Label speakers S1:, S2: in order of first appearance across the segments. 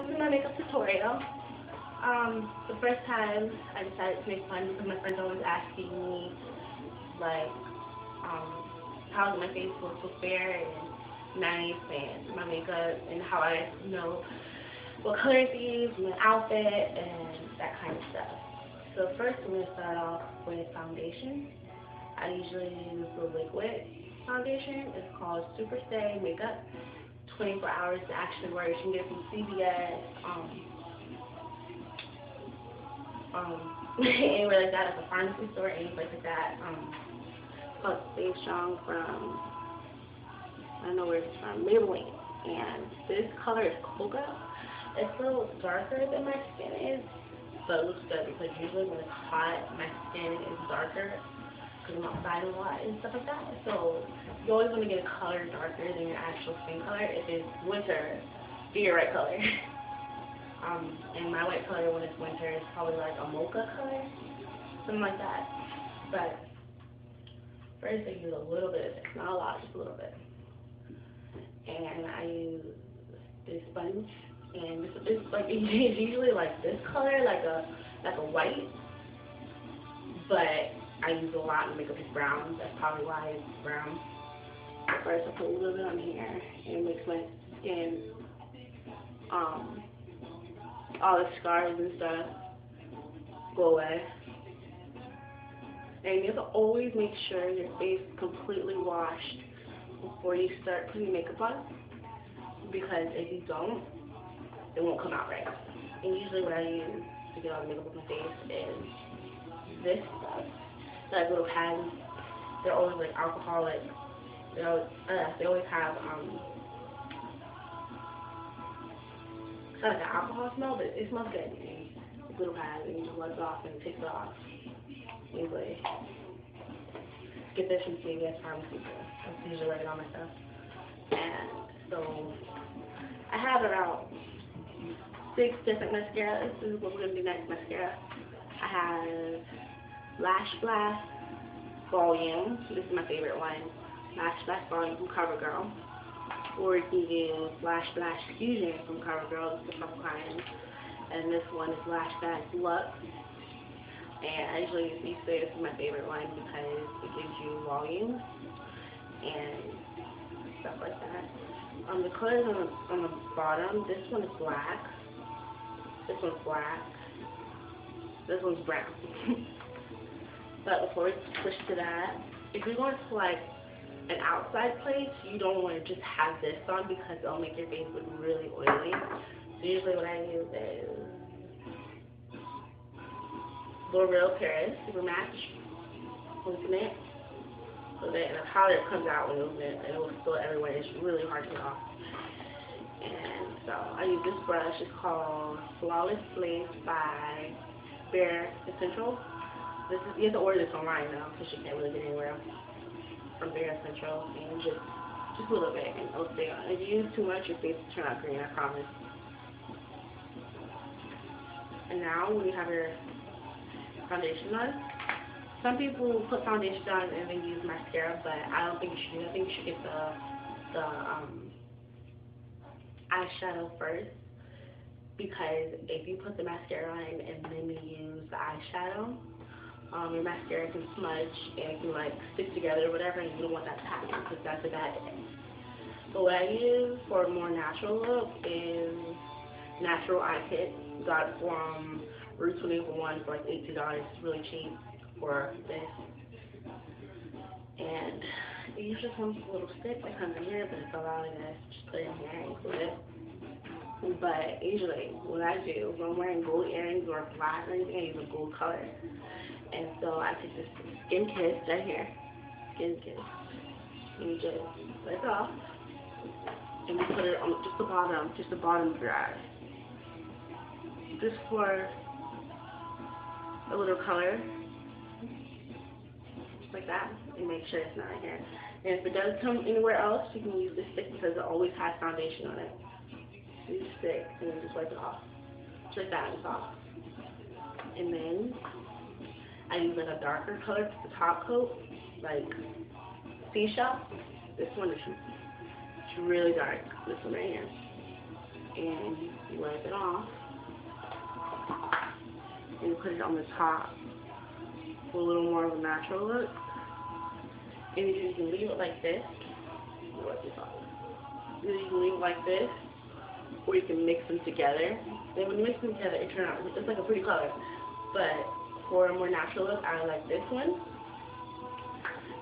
S1: welcome to my makeup tutorial. The first time I decided to make fun because my friends always asking me, like, how my face looks so fair and nice and my makeup and how I know what colors to use, my outfit, and that kind of stuff. So first I'm going to start off with foundation. I usually use the liquid foundation. It's called Superstay Makeup. 24 hours to actually work. You can get from CVS, anywhere like that, at the pharmacy store, any place like that. It's called Stay Strong from, I don't know where it's from, Maybelline. And this color is Cocoa. It's a little darker than my skin is, but it looks good because usually when it's hot, my skin is darker because I'm outside a lot and stuff like that. So you always want to get a color darker than your actual skin color. If it's winter, get your right color. And my white color when it's winter is probably like a mocha color, something like that. But first I use a little bit of this, not a lot, just a little bit. And I use this sponge, and this like it's usually like this color, like a white, but I use a lot in makeup is brown. That's probably why it's brown. First I put a little bit on here and it makes my skin, all the scars and stuff go away. And you have to always make sure your face is completely washed before you start putting makeup on, because if you don't, it won't come out right. And usually what I use to get all the makeup on my face is this stuff. Like little pads. They're always like alcoholic. They always have it's kind of like an alcohol smell, but it smells good. It's little pads, and you just wipe it off and take it off. Usually, get this from CVS Pharmacy. That's usually what I get on my stuff. And so I have about 6 different mascaras. This is what we're gonna do next. Mascara. I have Lash Blast Volume. This is my favorite one. Lash Blast Volume from CoverGirl. Or you can use Lash Blast Fusion from CoverGirl. This is the purple kind. And this one is Lash Blast Luxe. And I usually use these two. This is my favorite one because it gives you volume and stuff like that. The colors on the bottom, this one is black. This one's black. This one's brown. But before we switch to that, if you're going to like an outside place, you don't want to just have this on because it'll make your face look really oily. So usually what I use is L'Oreal Paris Super Match Infinite. So that the powder comes out when you open it and it will spill everywhere. It's really hard to get off. And so I use this brush. It's called Flawless Lace by Bare Essentials. This is, you have to order this online now because you can't really get anywhere else from Bare Essentials. And just a little bit, and it'll stay on. If you use too much, your face will turn out green, I promise. And now when you have your foundation on, some people put foundation on and then use mascara, but I don't think you should. I think you should get the eyeshadow first, because if you put the mascara on and then you use the eyeshadow, your mascara can smudge and it can like stick together or whatever, and you don't want that to happen because that's a bad thing. But what I use for a more natural look is Natural Eye Kit. Got it from Route 21 for like $18. It's really cheap for this. And it usually comes with a little stick that comes in here, but it's allowing us to just put it in here and include it. But usually what I do when I'm wearing gold earrings or black or anything, I use a gold color. And so I take this Skin Kiss right here, Skin Kiss, and you just let it off, and you put it on just the bottom of your eye, just for a little color, just like that, and make sure it's not right here. And if it does come anywhere else, you can use this stick because it always has foundation on it. Use the stick and then just wipe it off, just like that, and it's off. And then I use like a darker color for the top coat, like Seashell. This one is really dark, this one right here. and you wipe it off, and you put it on the top for a little more of a natural look. And you can leave it like this. What this off? You can leave it like this, or you can mix them together. And when you mix them together, it turns out it's like a pretty color. But for a more natural look, I like this one.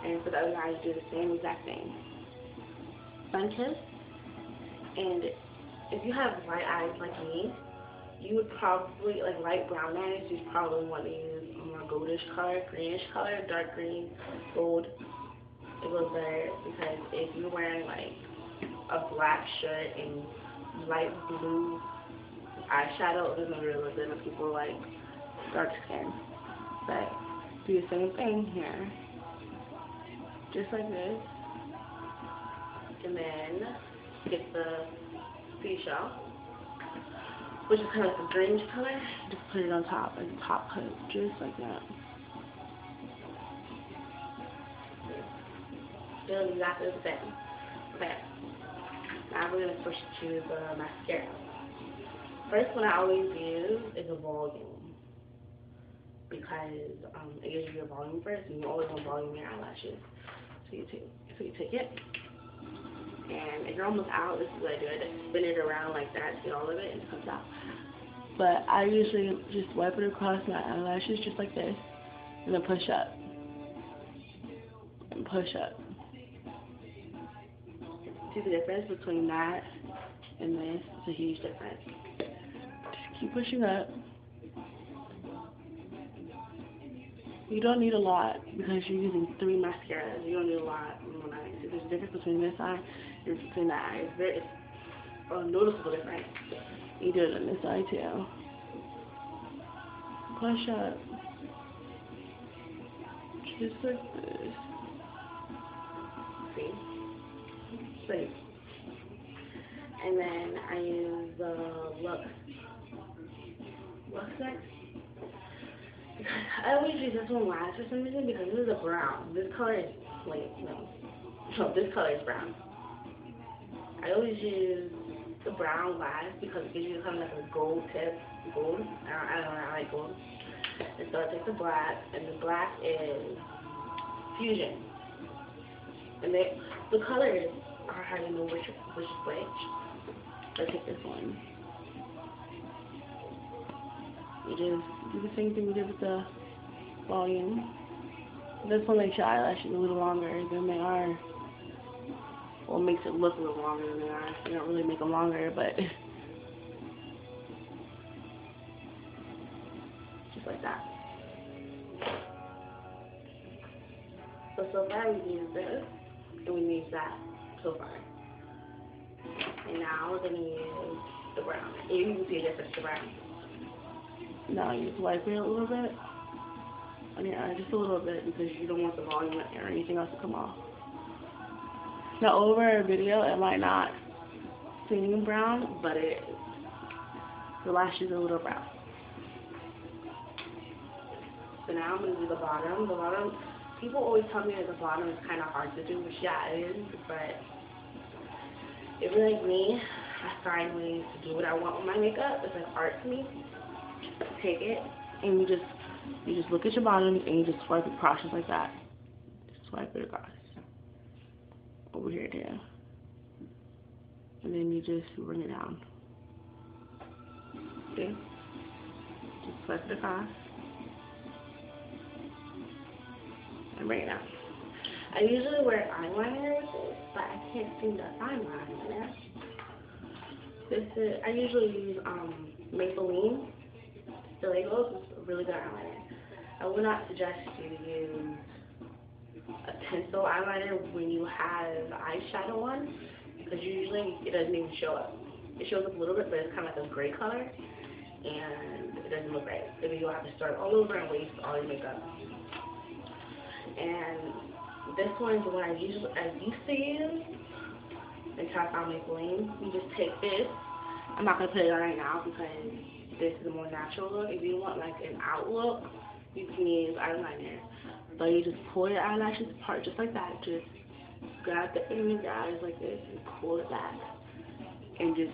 S1: And for the other eyes, do the same exact thing. Sun kiss. And if you have light eyes like me, you would probably, like light brown eyes, you'd probably want to use a more goldish color, greenish color, dark green, gold. It goes better because if you're wearing like a black shirt and light blue eyeshadow, it doesn't really look good on people like dark skin. But do the same thing here. Just like this. And then get the seashell, which is kind of like a greenish color. Just put it on top, like a top coat, just like that. Still exactly the same. Okay. Now we're going to switch to the mascara. First one I always use is a volume, because it gives you a volume first, and you always want volume your eyelashes. So you take it, and if you're almost out, this is what I do. I just spin it around like that to get all of it, and it comes out. But I usually just wipe it across my eyelashes just like this, and then push up, and push up. See the difference between that and this? It's a huge difference. Just keep pushing up. You don't need a lot because you're using 3 mascaras. You don't need a lot in one eye. See, there's a difference between this eye and between that eye. It's a noticeable difference. You do it on this eye too. Push up. Just like this. See? See? And then I use the Lux next. I always use this one last for some reason because this is a brown. This color is, wait, no, this color is brown. I always use the brown last because it gives you kind of like a gold tip. Gold? I don't know, I like gold. And so I take the black, and the black is Fusion. And the colors are how you know which is which. I take this one. You just do the same thing you did with the volume. This one makes your eyelashes a little longer than they are. Well, makes it look a little longer than they are. You don't really make them longer, but just like that. So far we've used this, and we used that so far. And now we're going to use the brown. And you can see a difference to brown. Now you just wipe it a little bit on your eye, just a little bit, because you don't want the volume or anything else to come off. Now over a video, it might not seem brown, but it is. The lashes are a little brown. So now I'm going to do the bottom. The bottom, people always tell me that the bottom is kind of hard to do, which yeah, it is, but if you're like me, I find ways to do what I want with my makeup. It's like art to me. Take it, and you just look at your bottom, and you just swipe it across just like that. Just swipe it across. Over here, there. And then you just bring it down. See? Just swipe it across. And bring it down. I usually wear eyeliner with this, but I can't seem to find my eyeliner. I usually use Maybelline. Stilettos is a really good eyeliner. I would not suggest you to use a pencil eyeliner when you have eyeshadow on, because usually it doesn't even show up. It shows up a little bit, but it's kind of like a gray color, and it doesn't look right. So you'll have to start all over and waste all your makeup. And this one is the one I used to use until I found Maybelline. You just take this. I'm not going to put it on right now because this is a more natural look. If you want like an out look, you can use eyeliner. But you just pull your eyelashes apart just like that. Just grab the end of your eyes like this and pull it back. And just